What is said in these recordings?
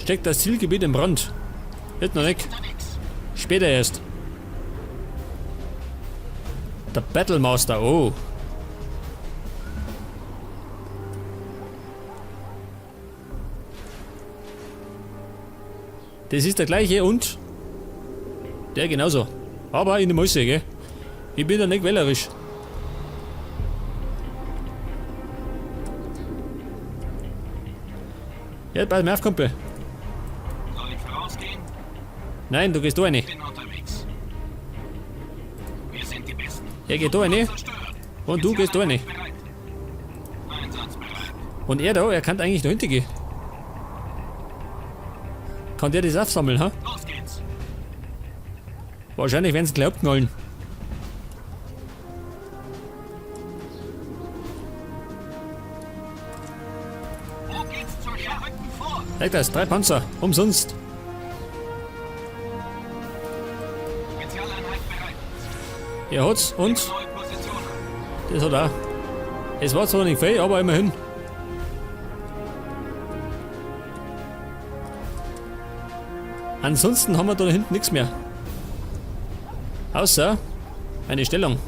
Steckt das Zielgebiet in Brand. Wird noch nicht. Später erst. Der Battlemaster, oh. Das ist der gleiche und der genauso. Aber in der Mäuse, gell? Ich bin da nicht wählerisch. Ja, pass mal auf, Kumpel. Soll ich vorausgehen? Nein, du gehst da rein. Ich bin unterwegs. Wir sind die Besten. Er geht da rein Zerstört. und du gehst da rein. Bereit. Einsatzbereit. Und er da, er kann eigentlich da hinten gehen. Kann der das aufsammeln, ha? Los geht's. Wahrscheinlich werden sie gleich abknallen. Wo geht's zur Schlacht? Rücken vor. Zeig das, 3 Panzer, umsonst. Spezialeinheit bereit. Er hat's und Neue Position. das hat er. Es war zwar nicht viel, aber immerhin. Ansonsten haben wir da hinten nichts mehr. Außer eine Stellung.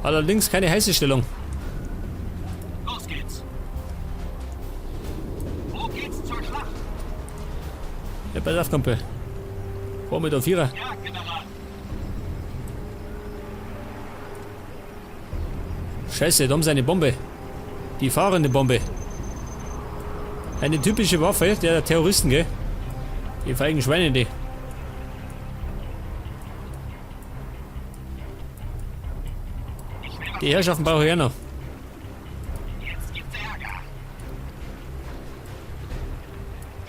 Allerdings keine heiße Stellung. Los geht's. Wo geht's zur Schlacht? Ja, pass auf, Kumpel. Fahr mit der Vierer. Ja, General. Scheiße, da haben sie eine Bombe. Die fahrende Bombe. Eine typische Waffe der Terroristen, gell? Die feigen Schweine, die. Die Herrschaften brauche ich auch noch. Jetzt gibt's Ärger.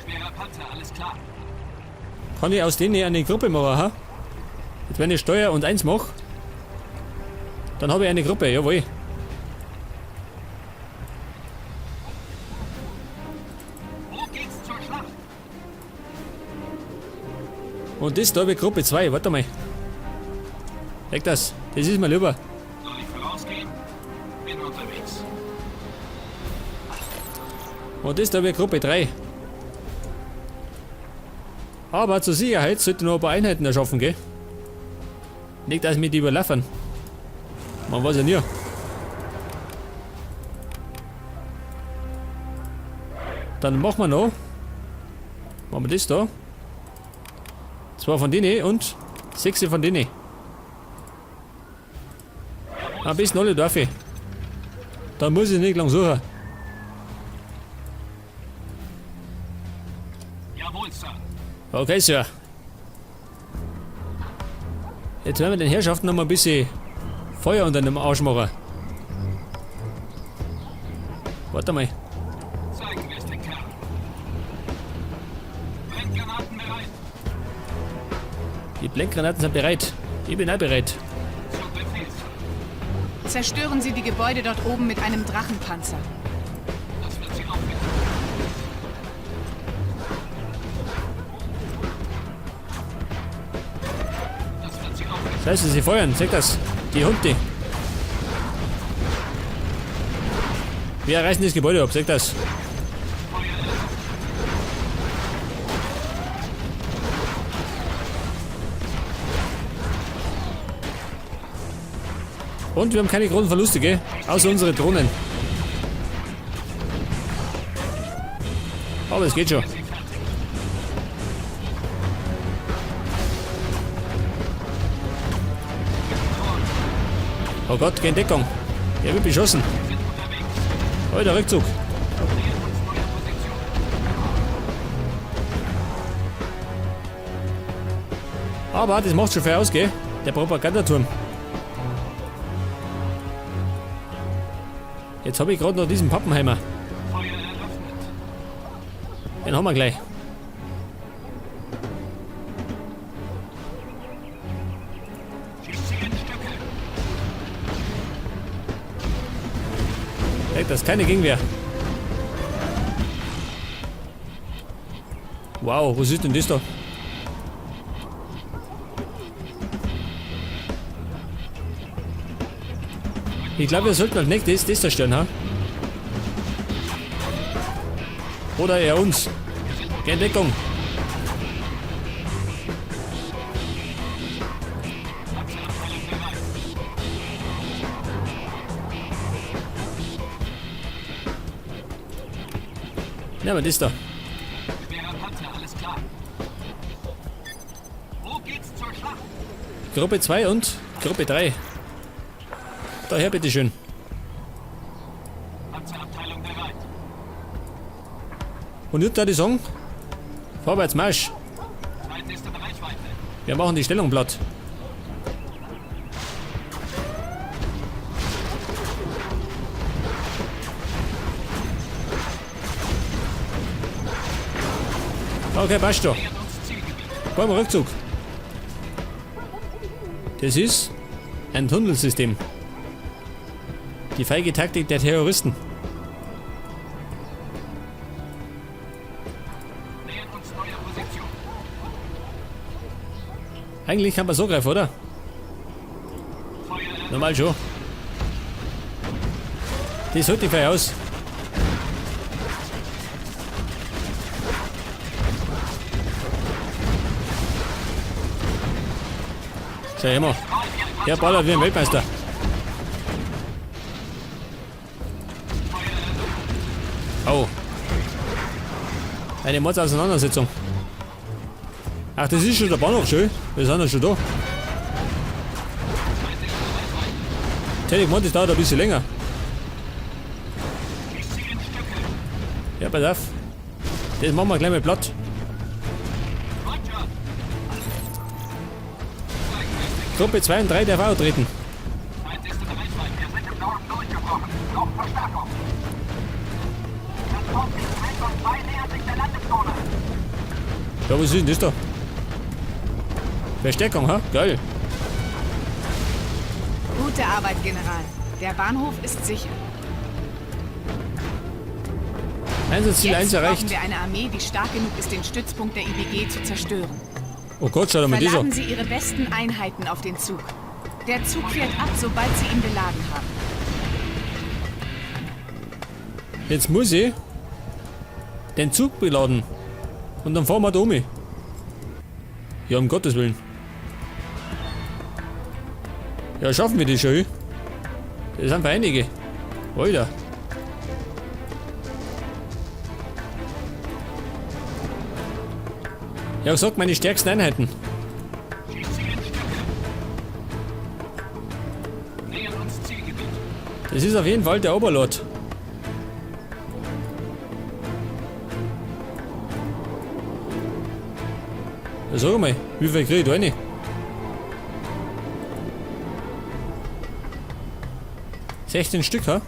Schwerer Panzer, alles klar. Kann ich aus denen eine Gruppe machen, ha? Jetzt wenn ich Steuer und 1 mache, dann habe ich eine Gruppe, jawohl. Wo geht's zur Schlacht? Und das da habe ich Gruppe 2, warte mal. Leg das, das ist mir lieber. Soll ich vorausgehen? Bin unterwegs. Und das da habe ich Gruppe 3. Aber zur Sicherheit sollte noch ein paar Einheiten erschaffen, gell? Nicht, dass wir die überlaufen. Man weiß ja nie. Dann machen wir noch. Machen wir das da. 2 von denen und 6 von denen. Am besten alle Dörfer. Da muss ich nicht lang suchen. Jawohl, Sir. Okay, Sir. Jetzt werden wir den Herrschaften noch mal ein bisschen Feuer unter dem Arsch machen. Warte mal. Zeigen wir es den Kerl. Blendgranaten bereit. Die Blendgranaten sind bereit. Ich bin auch bereit. Zum Befehl, Sir. Zerstören Sie die Gebäude dort oben mit einem Drachenpanzer. Das wird sie aufwecken. Das wird sie aufwecken. Scheiße, sie feuern. Seht das. Die Hunde. Wir reißen das Gebäude ab. Seht das. Und wir haben keine großen Verluste, gell? Außer unsere Drohnen. Aber es geht schon. Oh Gott, geh in Deckung. Er wird beschossen. Alter, Rückzug. Aber das macht schon viel aus, gell? Der Propagandaturm. Jetzt habe ich gerade noch diesen Pappenheimer. Feuer eröffnet. Den haben wir gleich. Schießt sie in Stücke. Hey, das ist keine Gegenwehr. Wow, was ist denn das da? Ich glaube, wir sollten halt nicht das zerstören, ha? Oder er uns. Geh in Deckung. Ja, was ist da? Schwerer Panzer, alles klar. Wo geht's zur Schlacht? Gruppe 2 und Gruppe 3. Daher bitteschön. Panzerabteilung bereit. Und jetzt da die Song. Vorwärts Marsch. Feind ist in Reichweite. Wir machen die Stellung platt. Okay, passt doch. Nähert uns Zielgebiet. Beim Rückzug. Das ist ein Tunnelsystem. Die feige Taktik der Terroristen. Nähert uns neuer Position. Eigentlich kann man so greifen, oder? Feuer erlaubt. Normal schon. Das holt die Feuer aus. Schau immer. Der ballert wie ein Weltmeister. Oh. Eine Mordsauseinandersetzung. Ach, das ist schon der Bahnhof, schön. Wir sind ja schon da. Hätte ich gemeint, das dauert ein bisschen länger. Ja, pass auf. Das machen wir gleich mal platt. Gruppe 2 und 3 darf auch treten. Feind ist in Reichweite. Wir sind im Norden durchgebrochen. Noch Verstärkung. Transportteam 1 und 2 nähert sich der Landezone. Ja, was ist denn das da? Verstärkung, ha? Geil. Gute Arbeit, General. Der Bahnhof ist sicher. Einsatzziel 1 Jetzt brauchen erreicht. wir eine Armee, die stark genug ist, den Stützpunkt der IBG zu zerstören. Oh Gott, schau dir mal das Verladen an. Sie Ihre besten Einheiten auf den Zug. Der Zug fährt ab, sobald Sie ihn beladen haben. Jetzt muss ich den Zug beladen. Und dann fahren wir da um. Ja, um Gottes Willen. Ja, schaffen wir das schon. Das sind einige. Alter. Ja, gesagt, meine stärksten Einheiten. Schießt sie in Stücke. Nähert uns Zielgebiet. Das ist auf jeden Fall der Oberlord. Ja, sag mal, wie viel krieg ich da rein? ...16 Stück, ha?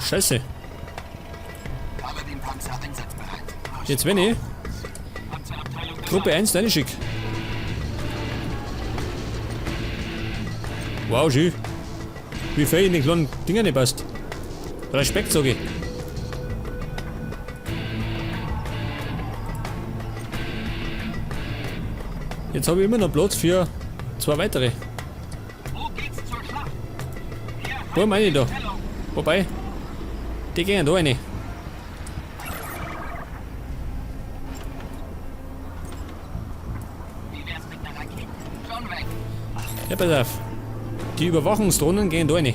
Scheiße. Paladin-Panzer einsatzbereit. Jetzt wenn ich Panzerabteilung Gruppe 1 reinschicke. Wow, schön. Wie viel in den kleinen Dinger nicht passt. Respekt, sage ich. Jetzt habe ich immer noch Platz für 2 weitere. Wo geht's zur Schlacht? Hier, Wo meine ich da? Stellung. Wobei, die gehen da rein. Wie wär's mit einer Rakete? Schon weg. Ja, pass auf. Die Überwachungsdrohnen gehen da rein.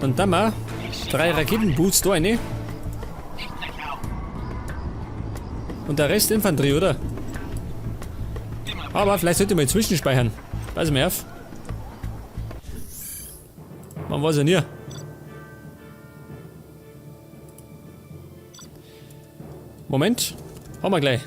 Und dann mal 3 Raketenboots da rein. Ich breche auf. Und der Rest Infanterie, oder? Aber vielleicht sollte ich mal zwischenspeichern. Pass mal auf. Man weiß ja nie. Moment. Haben wir gleich.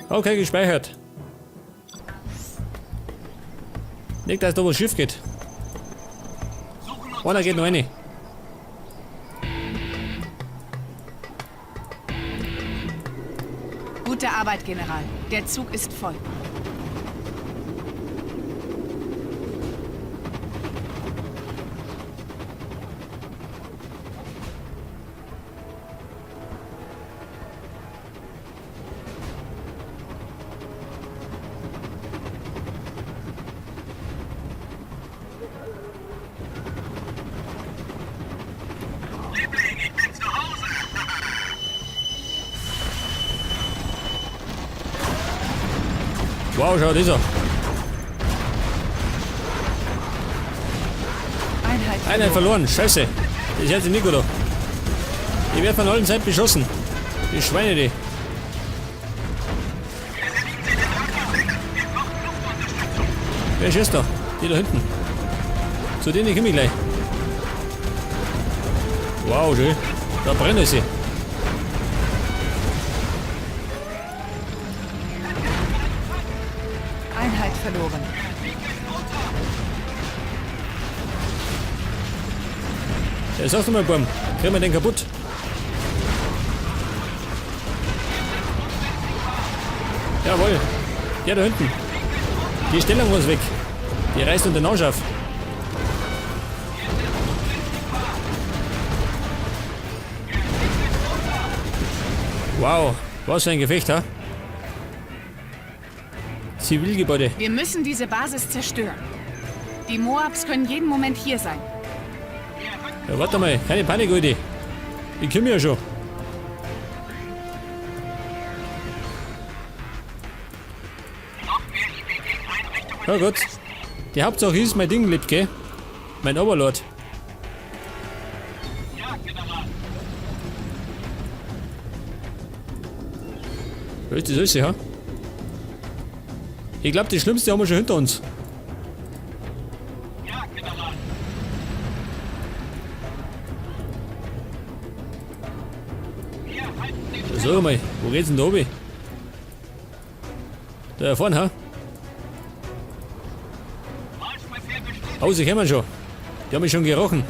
Okay, gespeichert. Nicht, dass da was schief geht. Einer geht noch rein. Gute Arbeit, General. Der Zug ist voll. Wow, schau, dieser. Einheit verloren, scheiße. Das hört sich nicht gut an. Ich werde von allen Seiten beschossen. Die Schweine, die. Wer schießt da? Die da hinten. Zu denen komme ich gleich. Wow, schön. Da brennen sie. Einheit verloren. Ja, sag's doch mal, Bum. Kriegen wir den kaputt? Jawohl. Der da hinten. Die Stellung muss weg. Die reißt unter den Arsch auf. Wow, was für ein Gefecht, ha? Zivilgebäude. Wir müssen diese Basis zerstören. Die Moabs können jeden Moment hier sein. Ja, warte mal, keine Panik, Udi. Ich komme ja schon. Ja gut. Die Hauptsache ist, mein Ding lebt, gell? Mein Overlord. Was ist das alles, ja? Ich glaube, das Schlimmste haben wir schon hinter uns. So mal, wo geht's denn da oben? Da vorne, ha? Oh, sie kommen schon. Die haben mich schon gerochen.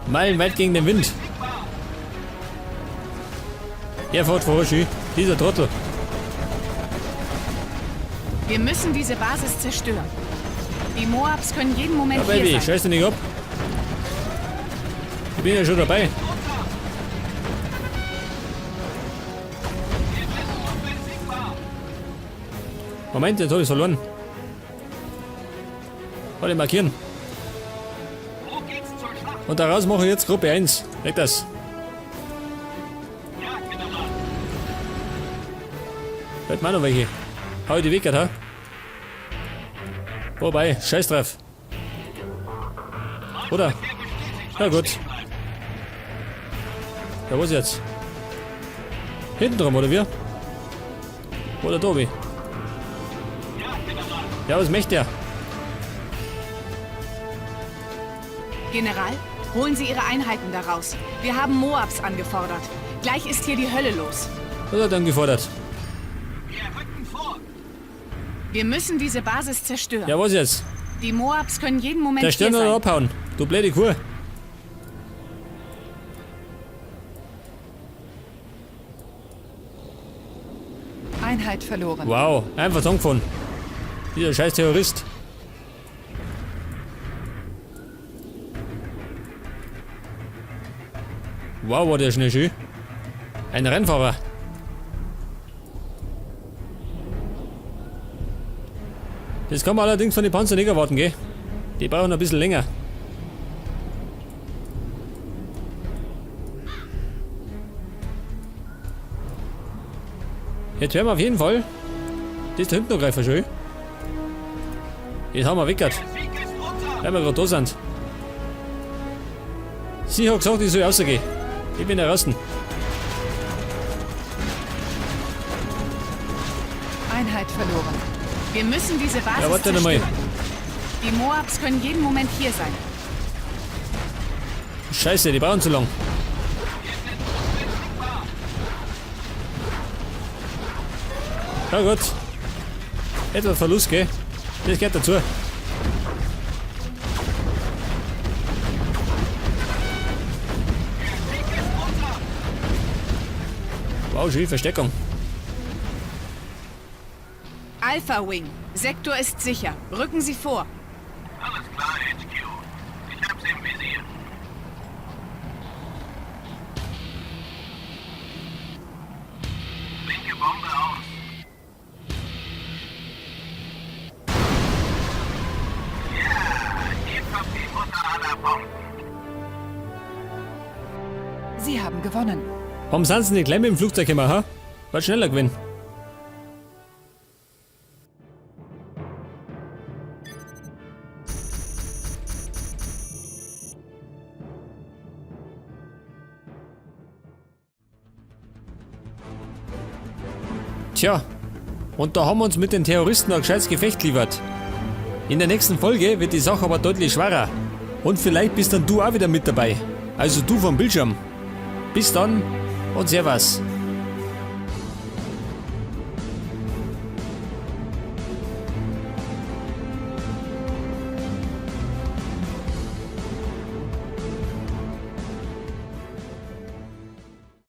Meilenweit gegen den Wind. Er fährt vor, schön. Dieser Trottel. Wir müssen diese Basis zerstören. Die Moabs können jeden Moment Ja, Baby, hier sein. scheiß dich nicht ab. Ich bin ja schon dabei. Moment, jetzt habe ich verloren. Warte, markieren. Wo geht's zur Schlacht? Und daraus mache ich jetzt Gruppe 1. Weg das. Ja, General. Hört mal noch welche. Hau die weg, ha? Wobei, scheiß drauf. Oder? Ja gut. Ja, was jetzt? Hinten drum, oder wir? Oder Tobi? Ja, was möchte er? General, holen Sie Ihre Einheiten daraus. Wir haben Moabs angefordert. Gleich ist hier die Hölle los. Was hat er dann gefordert? Wir rücken vor. Wir müssen diese Basis zerstören. Ja, was jetzt? Die Moabs können jeden Moment Der hier Stirn oder sein. abhauen. Du blöde Kuh. Einheit verloren. Wow, einfach zusammengefahren. Dieser scheiß Terrorist. Wow, war der schnell schön. Ein Rennfahrer. Das kann man allerdings von den Panzern nicht erwarten, gell? Die brauchen ein bisschen länger. Jetzt hören wir auf jeden Fall. Das da hinten noch greifen schön. Jetzt haben wir weggert. Sieg ist unser. Weil wir gerade da sind. Sie hat gesagt, ich soll rausgehen. Ich bin der Rasten. Einheit verloren. Wir müssen diese Basis Ja, warte noch mal. zerstören. Die Moabs können jeden Moment hier sein. Scheiße, die brauchen zu lang. Ja gut. Etwas Verlust, gell? Das gehört dazu. Wow, schön, Versteckung. Alpha Wing, Sektor ist sicher. Rücken Sie vor. Alles klar, HQ. Ich hab's im Visier. Linke Bombe aus. Ja, hier kommt die Mutter aller Bomben. Sie haben gewonnen. Warum sind sie nicht gleich mit dem Flugzeug gekommen, ha? War schneller gewinnen. Tja, und da haben wir uns mit den Terroristen ein gescheites Gefecht liefert. In der nächsten Folge wird die Sache aber deutlich schwerer. Und vielleicht bist dann du auch wieder mit dabei. Also du vom Bildschirm. Bis dann und Servus.